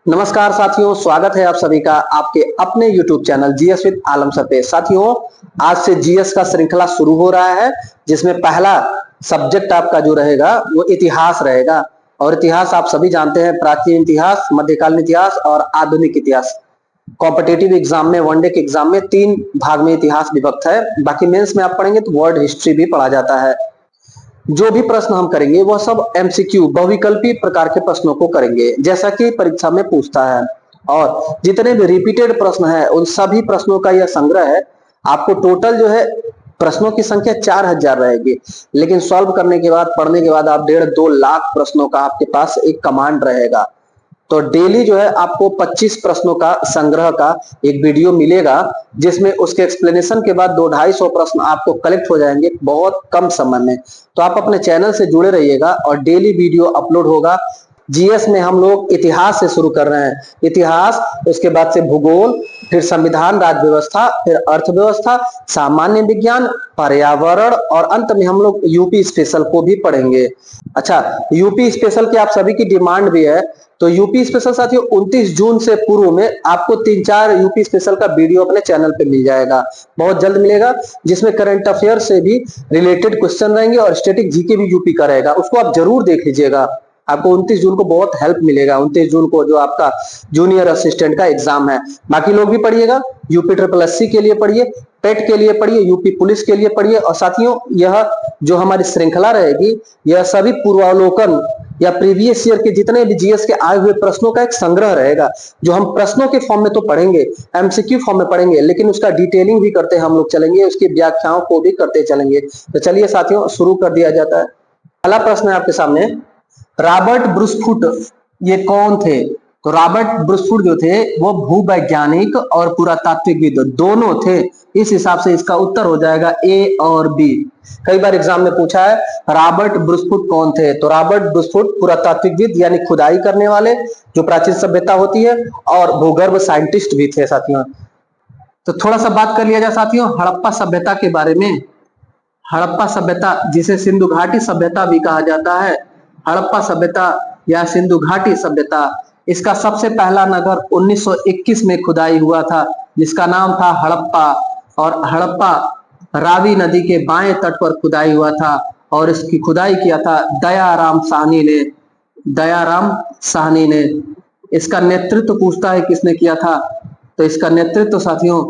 नमस्कार साथियों, स्वागत है आप सभी का आपके अपने YouTube channel GS with Alam sir पे। साथियों, आज से जीएस का श्रृंखला शुरू हो रहा है, जिसमें पहला सब्जेक्ट आपका जो रहेगा वो इतिहास रहेगा। और इतिहास आप सभी जानते हैं, प्राचीन इतिहास, मध्यकालीन इतिहास और आधुनिक इतिहास। कॉम्पिटिटिव एग्जाम में, वनडे के एग्जाम में 3 भाग में इतिहास विभक्त है। बाकी मेंस में आप पढ़ेंगे तो वर्ल्ड हिस्ट्री भी पढ़ा जाता है। जो भी प्रश्न हम करेंगे वह सब एमसीक्यू, बहुविकल्पी प्रकार के प्रश्नों को करेंगे, जैसा कि परीक्षा में पूछता है। और जितने भी रिपीटेड प्रश्न है उन सभी प्रश्नों का यह संग्रह है। आपको टोटल जो है प्रश्नों की संख्या 4000 रहेगी, लेकिन सॉल्व करने के बाद, पढ़ने के बाद आप 1.5-2 लाख प्रश्नों का आपके पास एक कमांड रहेगा। तो डेली जो है आपको 25 प्रश्नों का संग्रह का एक वीडियो मिलेगा, जिसमें उसके एक्सप्लेनेशन के बाद 200-250 प्रश्न आपको कलेक्ट हो जाएंगे बहुत कम समय में। तो आप अपने चैनल से जुड़े रहिएगा और डेली वीडियो अपलोड होगा। जीएस में हम लोग इतिहास से शुरू कर रहे हैं। इतिहास, उसके बाद से भूगोल, फिर संविधान, राज्य व्यवस्था, फिर अर्थव्यवस्था, सामान्य विज्ञान, पर्यावरण और अंत में हम लोग यूपी स्पेशल को भी पढ़ेंगे। अच्छा, यूपी स्पेशल की आप सभी की डिमांड भी है, तो यूपी स्पेशल साथियों 29 जून से पूर्व में आपको 3-4 यूपी स्पेशल का वीडियो अपने चैनल पे मिल जाएगा, बहुत जल्द मिलेगा, जिसमें करंट अफेयर से भी रिलेटेड क्वेश्चन रहेंगे और स्टैटिक जीके भी यूपी का रहेगा। उसको आप जरूर देख लीजिएगा, आपको 29 जून को बहुत हेल्प मिलेगा। 29 जून को जो आपका जूनियर असिस्टेंट का एग्जाम है। बाकी लोग भी पढ़िएगा, यूपी SSC के लिए पढ़िए, पेट के लिए पढ़िए, यूपी पुलिस के लिए पढ़िए। और साथियों, यह जो हमारी श्रृंखला रहेगी, यह सभी पूर्वावलोकन या प्रीवियस ईयर के जितने भी जीएस के आए हुए प्रश्नों का एक संग्रह रहेगा, जो हम प्रश्नों के फॉर्म में तो पढ़ेंगे, एमसीक्यू फॉर्म में पढ़ेंगे, लेकिन उसका डिटेलिंग भी करते हम लोग चलेंगे, उसकी व्याख्याओं को भी करते चलेंगे। तो चलिए साथियों, शुरू कर दिया जाता है। पहला प्रश्न है आपके सामने, रॉबर्ट ब्रूसफुट ये कौन थे? तो रॉबर्ट ब्रूसफुट जो थे वो भूवैज्ञानिक और पुरातात्विक दोनों थे। इस हिसाब से इसका उत्तर हो जाएगा ए और बी। कई बार एग्जाम में पूछा है रॉबर्ट ब्रूसफुट कौन थे, तो रॉबर्ट ब्रूसफुट पुरातात्विकविद यानी खुदाई करने वाले, जो प्राचीन सभ्यता होती है, और भूगर्भ साइंटिस्ट भी थे साथियों। तो थोड़ा सा बात कर लिया जाए साथियों हड़प्पा सभ्यता के बारे में। हड़प्पा सभ्यता, जिसे सिंधु घाटी सभ्यता भी कहा जाता है, हड़प्पा सभ्यता या सिंधु घाटी सभ्यता, इसका सबसे पहला नगर 1921 में खुदाई हुआ था, जिसका नाम था हड़प्पा। और हड़प्पा रावी नदी के बाएं तट पर खुदाई हुआ था और इसकी खुदाई किया था दयाराम साहनी ने। इसका नेतृत्व पूछता है किसने किया था, तो इसका नेतृत्व साथियों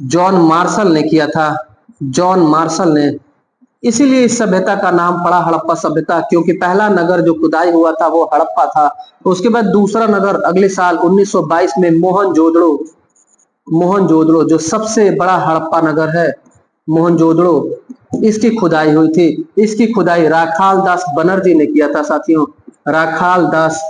जॉन मार्शल ने किया था, जॉन मार्शल ने। इसीलिए इस सभ्यता का नाम पड़ा हड़प्पा सभ्यता, क्योंकि पहला नगर जो खुदाई हुआ था वो हड़प्पा था। उसके बाद दूसरा नगर अगले साल 1922 में मोहनजोदड़ो जो सबसे बड़ा हड़प्पा नगर है, मोहनजोदड़ो, इसकी खुदाई हुई थी। इसकी खुदाई राखाल दास बनर्जी ने किया था साथियों, राखाल दास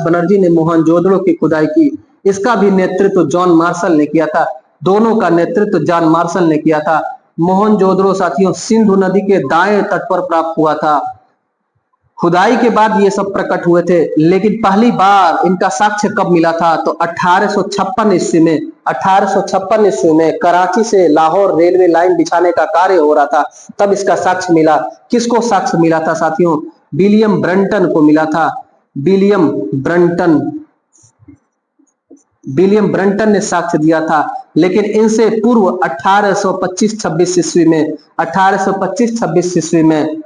बनर्जी ने मोहनजोदड़ो की खुदाई की। इसका भी नेतृत्व जॉन मार्शल ने किया था, दोनों का नेतृत्व जॉन मार्शल ने किया था। मोहनजोदड़ो साथियों सिंधु नदी के दाएं तट पर प्राप्त हुआ था। खुदाई के बाद ये सब प्रकट हुए थे, लेकिन पहली बार इनका साक्ष्य कब मिला था, तो 1856 ईस्वी में कराची से लाहौर रेलवे लाइन बिछाने का कार्य हो रहा था, तब इसका साक्ष्य मिला। किसको साक्ष्य मिला था साथियों? विलियम ब्रंटन को मिला था। विलियम ब्रंटन ने साक्ष्य दिया था। लेकिन इनसे पूर्व 1825-26 ईस्वी में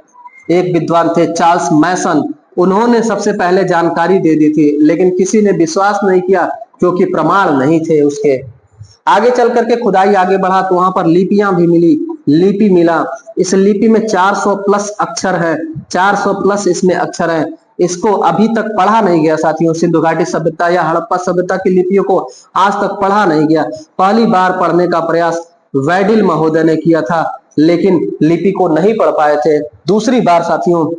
एक विद्वान थे चार्ल्स मैसन, उन्होंने सबसे पहले जानकारी दे दी थी, लेकिन किसी ने विश्वास नहीं किया क्योंकि प्रमाण नहीं थे उसके। आगे चल करके खुदाई आगे बढ़ा तो वहां पर लिपियां भी मिला। इस लिपि में 400 प्लस अक्षर है, 400 प्लस इसमें अक्षर है। इसको अभी तक पढ़ा नहीं गया साथियों, सिंधु घाटी सभ्यता या हड़प्पा सभ्यता की लिपियों को आज तक पढ़ा नहीं गया। पहली बार पढ़ने का प्रयास वैडिल महोदय ने किया था, लेकिन लिपि को नहीं पढ़ पाए थे। दूसरी बार साथियों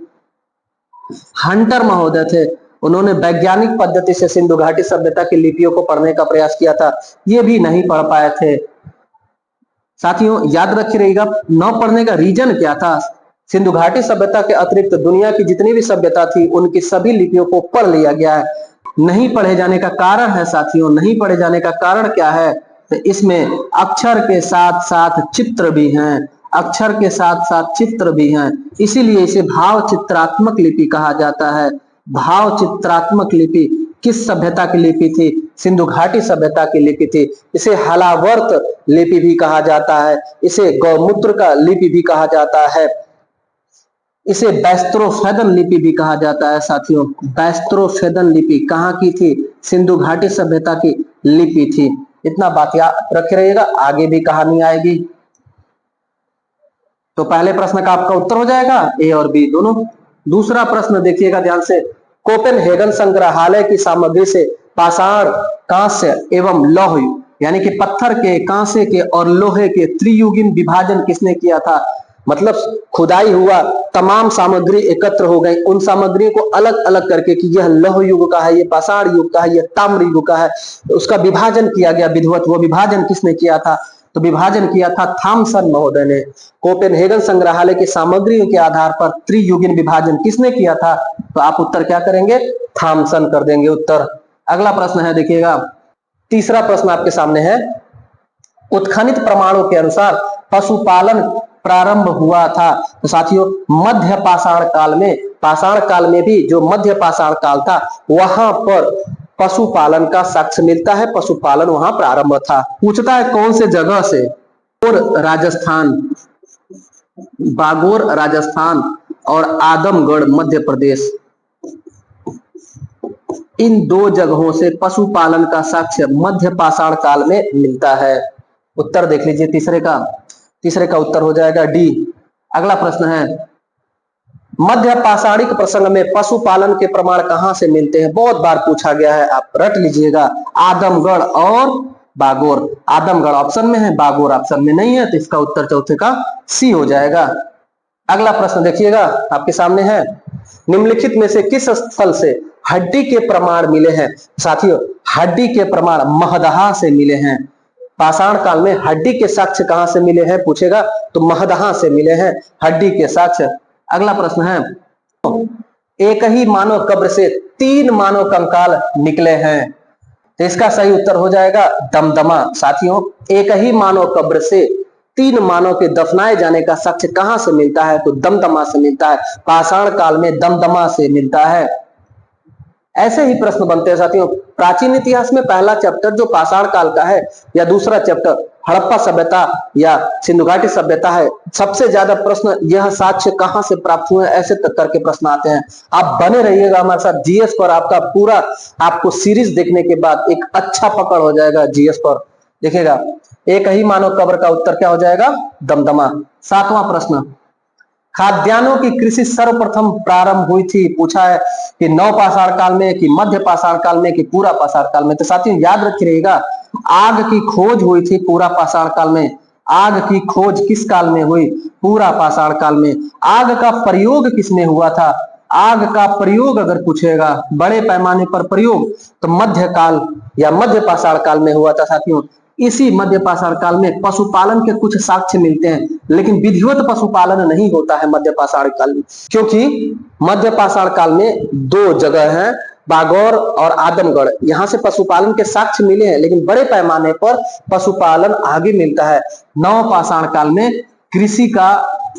हंटर महोदय थे, उन्होंने वैज्ञानिक पद्धति से सिंधु घाटी सभ्यता की लिपियों को पढ़ने का प्रयास किया था, ये भी नहीं पढ़ पाए थे साथियों। याद रखिएगा, न पढ़ने का रीजन क्या था। सिंधु घाटी सभ्यता के अतिरिक्त दुनिया की जितनी भी सभ्यता थी उनकी सभी लिपियों को पढ़ लिया गया है। नहीं पढ़े जाने का कारण है साथियों, नहीं पढ़े जाने का कारण क्या है, तो इसमें अक्षर के साथ साथ चित्र भी हैं, इसीलिए इसे भाव चित्रात्मक लिपि कहा जाता है। भाव चित्रात्मक लिपि किस सभ्यता की लिपि थी? सिंधु घाटी सभ्यता की लिपि थी। इसे हलावर्त लिपि भी कहा जाता है, इसे गौमूत्र का लिपि भी कहा जाता है, इसे बैस्त्रोफेदन लिपि भी कहा जाता है। साथियों, बैस्त्रोफेदन लिपि कहाँ की थी? सिंधु घाटी सभ्यता की लिपि थी। इतना बात याद रखे रहिएगा, आगे भी कहानी आएगी। तो पहले प्रश्न का आपका उत्तर हो जाएगा ए और बी दोनों। दूसरा प्रश्न देखिएगा ध्यान से, कोपेनहेगन संग्रहालय की सामग्री से पाषाण, कांस्य एवं लौह यानी कि पत्थर के, कांसे के और लोहे के त्रियुगीन विभाजन किसने किया था? मतलब खुदाई हुआ, तमाम सामग्री एकत्र हो गई, उन सामग्री को अलग अलग करके कि यह लौह युग का है, यह पाषाण युग का है, यह ताम्र युग का है, उसका विभाजन किया गया विधिवत। वो विभाजन किसने किया था? तो विभाजन किया था थॉमसन महोदय ने। कोपेनहेगन संग्रहालय की सामग्रियों के आधार पर त्रियुगीन विभाजन किसने किया था? तो आप उत्तर क्या करेंगे? थॉमसन कर देंगे उत्तर। अगला प्रश्न है देखिएगा, तीसरा प्रश्न आपके सामने है, उत्खनित प्रमाणों के अनुसार पशुपालन प्रारंभ हुआ था। तो साथियों, मध्य पाषाण काल में, पाषाण काल में भी जो मध्य पाषाण काल था वहां पर पशुपालन का साक्ष्य मिलता है, पशुपालन वहां प्रारंभ था। पूछता है कौन से जगह से? राजस्थान, बागोर राजस्थान और आदमगढ़ मध्य प्रदेश, इन दो जगहों से पशुपालन का साक्ष्य मध्य पाषाण काल में मिलता है। उत्तर देख लीजिए तीसरे का, तीसरे का उत्तर हो जाएगा डी। अगला प्रश्न है, मध्य पाषाणिक प्रसंग में पशुपालन के प्रमाण कहां से मिलते हैं? बहुत बार पूछा गया है, आप रट लीजिएगा, आदमगढ़ और बागोर। आदमगढ़ ऑप्शन में है, बागोर ऑप्शन में नहीं है, तो इसका उत्तर चौथे का सी हो जाएगा। अगला प्रश्न देखिएगा आपके सामने है, निम्नलिखित में से किस स्थल से हड्डी के प्रमाण मिले हैं? साथियों, हड्डी के प्रमाण महदहा से मिले हैं। पाषाण काल में हड्डी के साक्ष्य कहां से मिले हैं पूछेगा, तो महदहा से मिले हैं हड्डी के साक्ष्य। अगला प्रश्न है, एक ही मानव कब्र से 3 मानव कंकाल निकले हैं। तो इसका सही उत्तर हो जाएगा दमदमा। साथियों, एक ही मानव कब्र से 3 मानव के दफनाए जाने का साक्ष्य कहां से मिलता है? तो दमदमा से मिलता है, पाषाण काल में दमदमा से मिलता है। ऐसे ही प्रश्न बनते हैं साथियों, प्राचीन इतिहास में पहला चैप्टर जो पाषाण काल का है या दूसरा चैप्टर हड़प्पा सभ्यता या सिंधु घाटी सभ्यता है, सबसे ज्यादा प्रश्न यह साक्ष्य कहां से प्राप्त हुए ऐसे तक करके प्रश्न आते हैं। आप बने रहिएगा हमारे साथ, जीएस पर आपका पूरा आपको सीरीज देखने के बाद एक अच्छा पकड़ हो जाएगा जीएस पर। देखिएगा, एक ही मानव कब्र का उत्तर क्या हो जाएगा? दमदमा। 7वां प्रश्न, खाद्यान्नों की कृषि सर्वप्रथम प्रारंभ हुई थी, पूछा है कि नव पाषाण काल में, कि मध्य पाषाण काल में, कि पूरा पाषाण काल में? तो साथियों याद रखी रहेगा, आग की खोज हुई थी पूरा पाषाण काल में। आग की खोज किस काल में हुई? पूरा पाषाण काल में। आग का प्रयोग किसमें हुआ था? आग का प्रयोग अगर पूछेगा बड़े पैमाने पर प्रयोग, तो मध्य काल या मध्य पाषाण काल में हुआ था। साथियों, इसी मध्य पाषाण काल में पशुपालन के कुछ साक्ष्य मिलते हैं, लेकिन विधिवत पशुपालन नहीं होता है मध्य पाषाण काल में, क्योंकि मध्य पाषाण काल में 2 जगह हैं, बागौर और आदमगढ़, यहां से पशुपालन के साक्ष्य मिले हैं, लेकिन बड़े पैमाने पर पशुपालन आगे मिलता है। नव पाषाण काल में कृषि का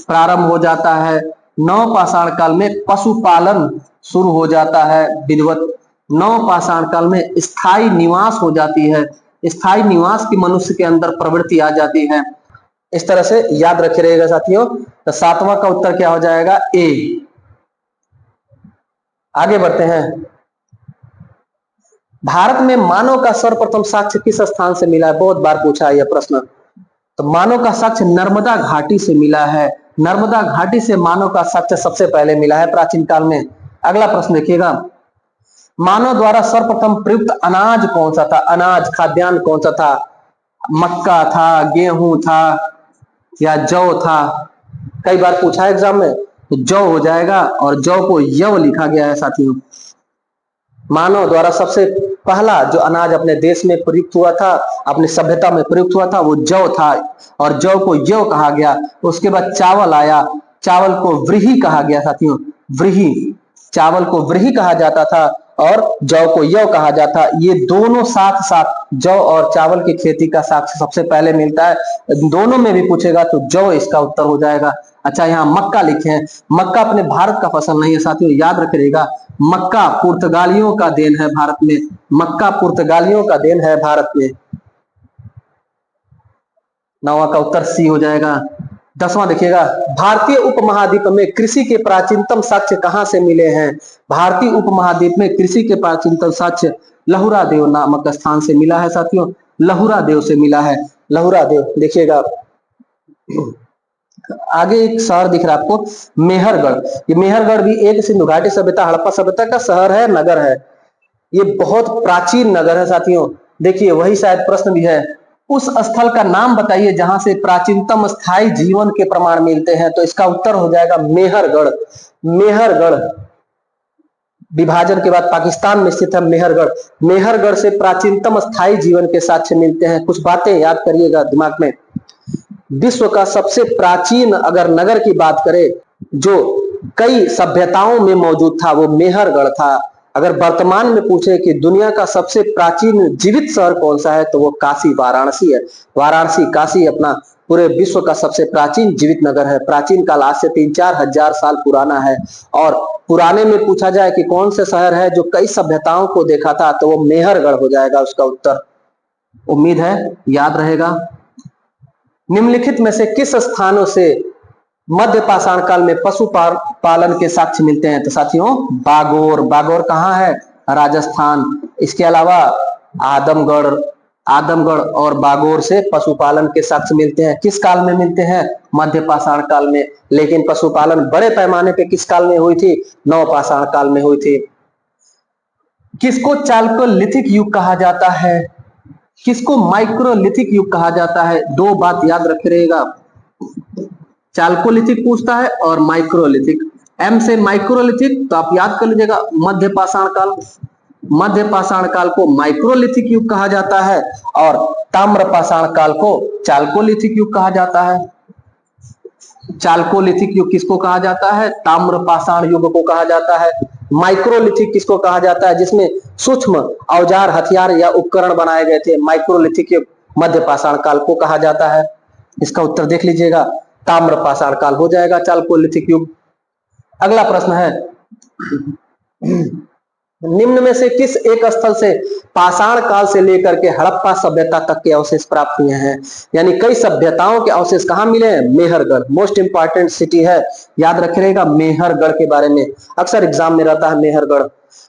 प्रारंभ हो जाता है, नव पाषाण काल में पशुपालन शुरू हो जाता है विधिवत। नव पाषाण काल में स्थायी निवास हो जाती है, स्थायी निवास की मनुष्य के अंदर प्रवृत्ति आ जाती है। इस तरह से याद रखे रहेगा साथियों। तो 7वां का उत्तर क्या हो जाएगा? ए। आगे बढ़ते हैं, भारत में मानव का सर्वप्रथम साक्ष्य किस स्थान से मिला है? बहुत बार पूछा है यह प्रश्न। तो मानव का साक्ष्य नर्मदा घाटी से मिला है, नर्मदा घाटी से मानव का साक्ष्य सबसे पहले मिला है प्राचीन काल में। अगला प्रश्न देखिएगा, मानव द्वारा सर्वप्रथम प्रयुक्त अनाज कौन सा था? अनाज खाद्यान्न कौन सा था? मक्का था, गेहूं था या जौ था? कई बार पूछा है एग्जाम में, तो जौ हो जाएगा, और जौ को यव लिखा गया है साथियों। मानव द्वारा सबसे पहला जो अनाज अपने देश में प्रयुक्त हुआ था, अपनी सभ्यता में प्रयुक्त हुआ था, वो जौ था, और जौ को यव कहा गया। उसके बाद चावल आया, चावल को व्रीहि कहा गया साथियों, व्रीहि, चावल को व्रीहि कहा जाता था और जौ को यव कहा जाता। ये दोनों साथ साथ जौ और चावल की खेती का साक्ष्य सबसे पहले मिलता है। दोनों में भी पूछेगा तो जौ इसका उत्तर हो जाएगा। अच्छा यहाँ मक्का लिखे हैं, मक्का अपने भारत का फसल नहीं है साथियों, याद रखिएगा। मक्का पुर्तगालियों का देन है भारत में, मक्का पुर्तगालियों का देन है भारत में। 9वां का उत्तर सी हो जाएगा। 10वां देखिएगा, भारतीय उपमहाद्वीप में कृषि के प्राचीनतम साक्ष्य कहां से मिले हैं? भारतीय उपमहाद्वीप में कृषि के प्राचीनतम साक्ष्य लहुरा देव नामक स्थान से मिला है साथियों, लहुरा देव से मिला है, लहुरा देव। देखिएगा आगे एक शहर दिख रहा है आपको, मेहरगढ़। ये मेहरगढ़ भी एक सिंधु घाटी सभ्यता, हड़प्पा सभ्यता का शहर है, नगर है। ये बहुत प्राचीन नगर है साथियों। देखिए वही शायद प्रश्न भी है, उस स्थल का नाम बताइए जहां से प्राचीनतम स्थायी जीवन के प्रमाण मिलते हैं। तो इसका उत्तर हो जाएगा मेहरगढ़। मेहरगढ़ विभाजन के बाद पाकिस्तान में स्थित है मेहरगढ़। मेहरगढ़ से प्राचीनतम स्थायी जीवन के साक्ष्य मिलते हैं। कुछ बातें याद करिएगा दिमाग में। विश्व का सबसे प्राचीन अगर नगर की बात करें जो कई सभ्यताओं में मौजूद था वो मेहरगढ़ था। अगर वर्तमान में पूछे कि दुनिया का सबसे प्राचीन जीवित शहर कौन सा है तो वो काशी वाराणसी है। वाराणसी काशी अपना पूरे विश्व का सबसे प्राचीन जीवित नगर है। प्राचीन काल आज से 3-4 हजार साल पुराना है। और पुराने में पूछा जाए कि कौन से शहर है जो कई सभ्यताओं को देखा था तो वो मेहरगढ़ हो जाएगा उसका उत्तर। उम्मीद है याद रहेगा। निम्नलिखित में से किस स्थानों से मध्य पाषाण काल में पशु पालन के साक्ष्य मिलते हैं? तो साथियों बागोर। बागोर कहाँ है? राजस्थान। इसके अलावा आदमगढ़, आदमगढ़ और बागोर से पशुपालन के साक्ष्य मिलते हैं। किस काल में मिलते हैं? मध्य पाषाण काल में। लेकिन पशुपालन बड़े पैमाने पे किस काल में हुई थी? नव पाषाण काल में हुई थी। किसको चाल्कोलिथिक युग कहा जाता है? किसको माइक्रोलिथिक युग कहा जाता है? दो बात याद रखिएगा, चाल्कोलिथिक पूछता है और माइक्रोलिथिक। एम से माइक्रोलिथिक तो आप याद कर लीजिएगा मध्य पाषाण काल। मध्य पाषाण काल को माइक्रोलिथिक युग कहा जाता है और ताम्र पाषाण काल को चाल्कोलिथिक युग कहा जाता है। चाल्कोलिथिक युग किसको कहा जाता है? ताम्र पाषाण युग को कहा जाता है। माइक्रोलिथिक किसको कहा जाता है? जिसमें सूक्ष्म औजार, हथियार या उपकरण बनाए गए थे। माइक्रोलिथिक युग मध्य पाषाण काल को कहा जाता है। इसका उत्तर देख लीजिएगा, ताम्र पाषाण काल हो जाएगा चाल्कोलिथिक युग। अगला प्रश्न है, निम्न में से किस एक स्थल से पाषाण काल से लेकर के हड़प्पा सभ्यता तक के अवशेष प्राप्त हुए हैं? यानी कई सभ्यताओं के अवशेष कहां मिले हैं? मेहरगढ़। मोस्ट इंपॉर्टेंट सिटी है, याद रखिएगा मेहरगढ़ के बारे में। अक्सर एग्जाम में रहता है मेहरगढ़।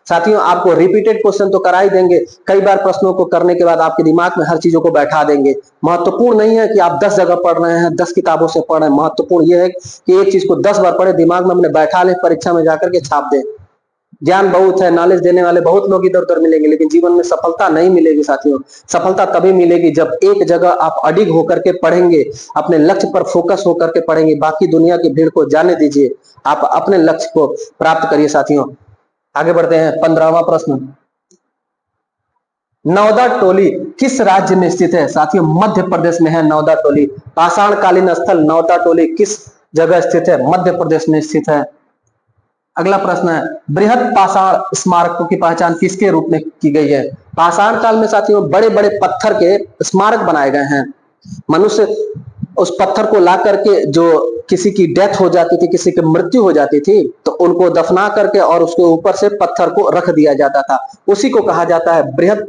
साथियों आपको रिपीटेड क्वेश्चन तो करा ही देंगे, कई बार प्रश्नों को करने के बाद आपके दिमाग में हर चीजों को बैठा देंगे। महत्वपूर्ण नहीं है कि आप 10 जगह पढ़ रहे हैं, 10 किताबों से पढ़ रहे हैं। महत्वपूर्ण यह है कि एक चीज को 10 बार पढ़े, दिमाग में अपने बैठा ले, परीक्षा में जाकर के छाप दे। ज्ञान बहुत है, नॉलेज देने वाले बहुत लोग इधर उधर मिलेंगे, लेकिन जीवन में सफलता नहीं मिलेगी साथियों। सफलता तभी मिलेगी जब एक जगह आप अडिग होकर के पढ़ेंगे, अपने लक्ष्य पर फोकस होकर के पढ़ेंगे। बाकी दुनिया की भीड़ को जाने दीजिए, आप अपने लक्ष्य को प्राप्त करिए साथियों। आगे बढ़ते हैं, 15वां प्रश्न, नौदा टोली किस राज्य में स्थित है? साथियों मध्य प्रदेश में है नौदा टोली। पाषाण कालीन स्थल नौदा टोली किस जगह स्थित है? मध्य प्रदेश में स्थित है। अगला प्रश्न है, बृहद पाषाण स्मारकों की पहचान किसके रूप में की गई है? पाषाण काल में साथियों बड़े बड़े पत्थर के स्मारक बनाए गए हैं। मनुष्य उस पत्थर को ला करके, जो किसी की डेथ हो जाती थी, किसी की मृत्यु हो जाती थी, तो उनको दफना करके और उसके ऊपर से पत्थर को रख दिया जाता था। उसी को कहा जाता है बृहद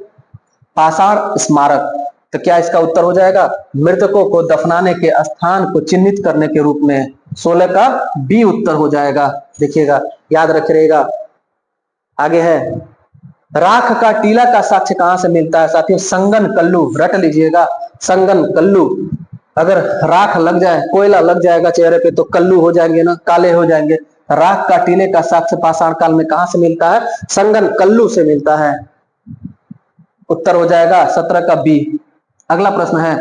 पाषाण स्मारक। तो क्या इसका उत्तर हो जाएगा? मृतकों को दफनाने के स्थान को चिन्हित करने के रूप में। 16 का बी उत्तर हो जाएगा। देखिएगा, याद रखिएगा। आगे है, राख का टीला का साक्ष्य कहां से मिलता है? साथियों संगन कल्लू, रट लीजिएगा, संगन कल्लू। अगर राख लग जाए, कोयला लग जाएगा चेहरे पे तो कल्लू हो जाएंगे ना, काले हो जाएंगे। राख का टीले का साक्ष्य पाषाण काल में कहां से मिलता है? संगन कल्लू से मिलता है। उत्तर हो जाएगा 17 का बी। अगला प्रश्न है,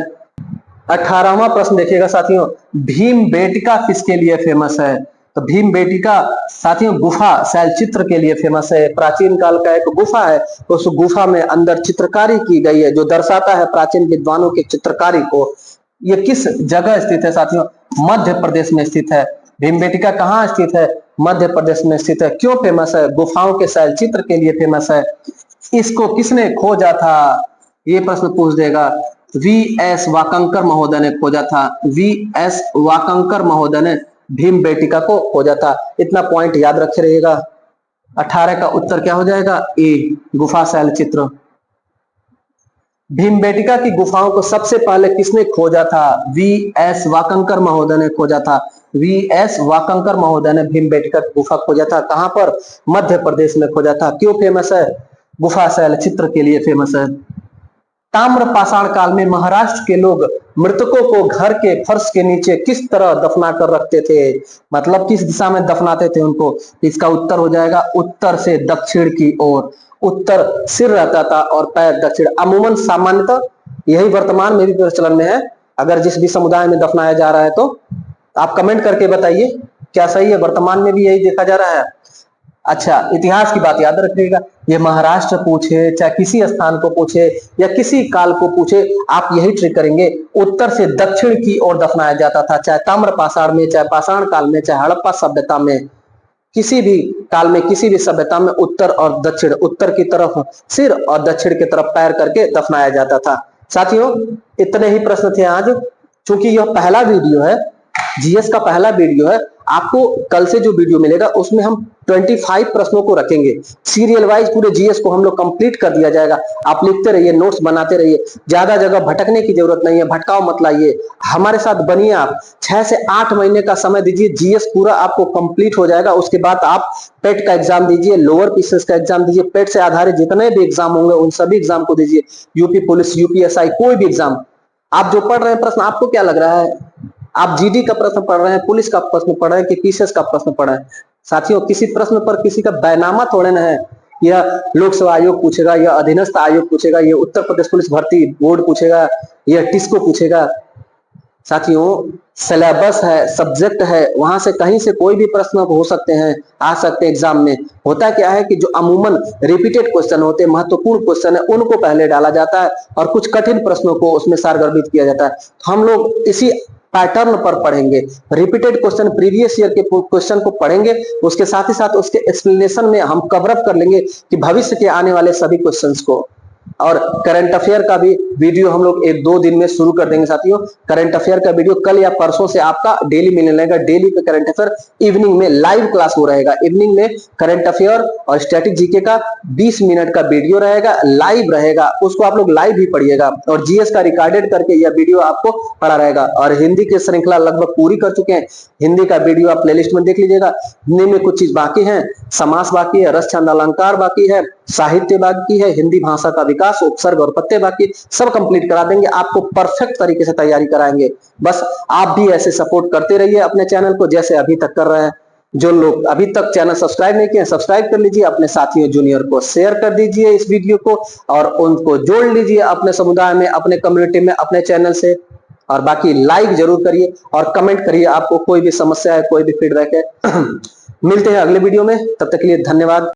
18वां प्रश्न देखिएगा साथियों, भीमबेटका किसके लिए फेमस है? तो भीमबेटका साथियों गुफा शैलचित्र के लिए फेमस है। प्राचीन काल का एक गुफा है, तो उस गुफा में अंदर चित्रकारी की गई है जो दर्शाता है प्राचीन विद्वानों की चित्रकारी को। ये किस जगह स्थित है साथियों? मध्य प्रदेश में स्थित है। भीमबेटका कहाँ स्थित है? मध्य प्रदेश में स्थित है। क्यों फेमस है? गुफाओं के शैलचित्र के लिए फेमस है। इसको किसने खोजा था? ये प्रश्न पूछ देगा। वी एस वाकंकर महोदय ने खोजा था। वी एस वाकंकर महोदय ने भीमबेटका को खोजा था। इतना पॉइंट याद रखे रहिएगा। 18 का उत्तर क्या हो जाएगा? ए, गुफा शैल चित्र। भीमबेटका की गुफाओं को सबसे पहले किसने खोजा था? वी.एस. वाकंकर महोदय ने खोजा था। वी.एस. वाकंकर महोदय ने भीमबेटका की गुफा खोजा था। कहां पर? मध्य प्रदेश में खोजा था। क्यों फेमस है? गुफा शैल चित्र के लिए फेमस है। ताम्र पाषाण काल में महाराष्ट्र के लोग मृतकों को घर के फर्श के नीचे किस तरह दफना कर रखते थे? मतलब किस दिशा में दफनाते थे उनको? इसका उत्तर हो जाएगा उत्तर से दक्षिण की ओर। उत्तर सिर रहता था और पैर दक्षिण। अमूमन सामान्यतः यही वर्तमान में भी प्रचलन में है। अगर जिस भी समुदाय में दफनाया जा रहा है तो आप कमेंट करके बताइए क्या सही है, वर्तमान में भी यही देखा जा रहा है। अच्छा, इतिहास की बात याद रखिएगा। ये महाराष्ट्र पूछे, चाहे किसी स्थान को पूछे या किसी काल को पूछे, आप यही ट्रिक करेंगे। उत्तर से दक्षिण की ओर दफनाया जाता था, चाहे ताम्र पाषाण में, चाहे पाषाण काल में, चाहे हड़प्पा सभ्यता में, किसी भी काल में, किसी भी सभ्यता में उत्तर और दक्षिण, उत्तर की तरफ सिर और दक्षिण की तरफ पैर करके दफनाया जाता था। साथियों, इतने ही प्रश्न थे आज। चूंकि यह पहला वीडियो है, जीएस का पहला वीडियो है, आपको कल से जो वीडियो मिलेगा उसमें हम 25 प्रश्नों को रखेंगे। सीरियल वाइज पूरे जीएस को हम लोग कंप्लीट कर दिया जाएगा। आप लिखते रहिए, नोट्स बनाते रहिए, ज्यादा जगह भटकने की जरूरत नहीं है, भटकाव मत लाइए, हमारे साथ बनिए। आप 6 से 8 महीने का समय दीजिए, जीएस पूरा आपको कंप्लीट हो जाएगा। उसके बाद आप पेट का एग्जाम दीजिए, लोअर पीसीएस का एग्जाम दीजिए, पेट से आधारित जितने भी एग्जाम होंगे उन सभी एग्जाम को दीजिए। यूपी पुलिस, यूपीएसआई, कोई भी एग्जाम आप जो पढ़ रहे हैं, प्रश्न आपको क्या लग रहा है? आप जीडी का प्रश्न पढ़ रहे हैं, पुलिस का प्रश्न पढ़ रहे हैं कि पीसीएस का प्रश्न पढ़ रहे हैं? साथियों, किसी प्रश्न पर किसी का बैनामा थोड़े ना है। यह लोकसेवा आयोग पूछेगा, यह अधीनस्थ आयोग पूछेगा, यह उत्तर प्रदेश पुलिस भर्ती बोर्ड पूछेगा, यह टिस्को पूछेगा। साथियों, सिलेबस है, सब्जेक्ट है, वहां से कहीं से कोई भी प्रश्न हो सकते हैं, आ सकते हैं एग्जाम में। होता क्या है कि जो अमूमन रिपीटेड क्वेश्चन होते हैं, महत्वपूर्ण क्वेश्चन है, उनको पहले डाला जाता है और कुछ कठिन प्रश्नों को उसमें सारगर्भित किया जाता है। तो हम लोग इसी पैटर्न पर पढ़ेंगे। रिपीटेड क्वेश्चन, प्रीवियस ईयर के क्वेश्चन को पढ़ेंगे, उसके साथ ही साथ उसके एक्सप्लेनेशन में हम कवर अप कर लेंगे कि भविष्य के आने वाले सभी क्वेश्चंस को। और करंट अफेयर का भी वीडियो हम लोग 1-2 दिन में शुरू कर देंगे। साथियों, करंट अफेयर का वीडियो कल या परसों से आपका डेली मिलने लगेगा। डेली पे करंट अफेयर इवनिंग में लाइव क्लास हो रहेगा। इवनिंग में करंट अफेयर और स्टैटिक जीके का 20 मिनट का वीडियो रहेगा, लाइव रहेगा, उसको आप लोग लाइव ही पढ़िएगा। और जीएस का रिकॉर्डेड करके यह वीडियो आपको पढ़ा रहेगा। और हिंदी की श्रृंखला लगभग पूरी कर चुके हैं। हिंदी का वीडियो आप प्लेलिस्ट में देख लीजिएगा। हिंदी में कुछ चीज बाकी है, समास बाकी है, रस छंद अलंकार बाकी है, साहित्य बाकी है, हिंदी भाषा का विकास, उपसर्ग और पत्ते बाकी, सब कंप्लीट करा देंगे। आपको परफेक्ट तरीके से तैयारी कराएंगे। बस आप भी ऐसे सपोर्ट करते रहिए अपने चैनल को, जैसे अभी तक कर रहे हैं। जो लोग अभी तक चैनल सब्सक्राइब नहीं किए, सब्सक्राइब कर लीजिए, अपने साथियों जूनियर को शेयर कर दीजिए इस वीडियो को, और उनको जोड़ लीजिए अपने समुदाय में, अपने कम्युनिटी में, अपने चैनल से। और बाकी लाइक जरूर करिए और कमेंट करिए, आपको कोई भी समस्या है, कोई भी फीडबैक है। मिलते हैं अगले वीडियो में, तब तक के लिए धन्यवाद।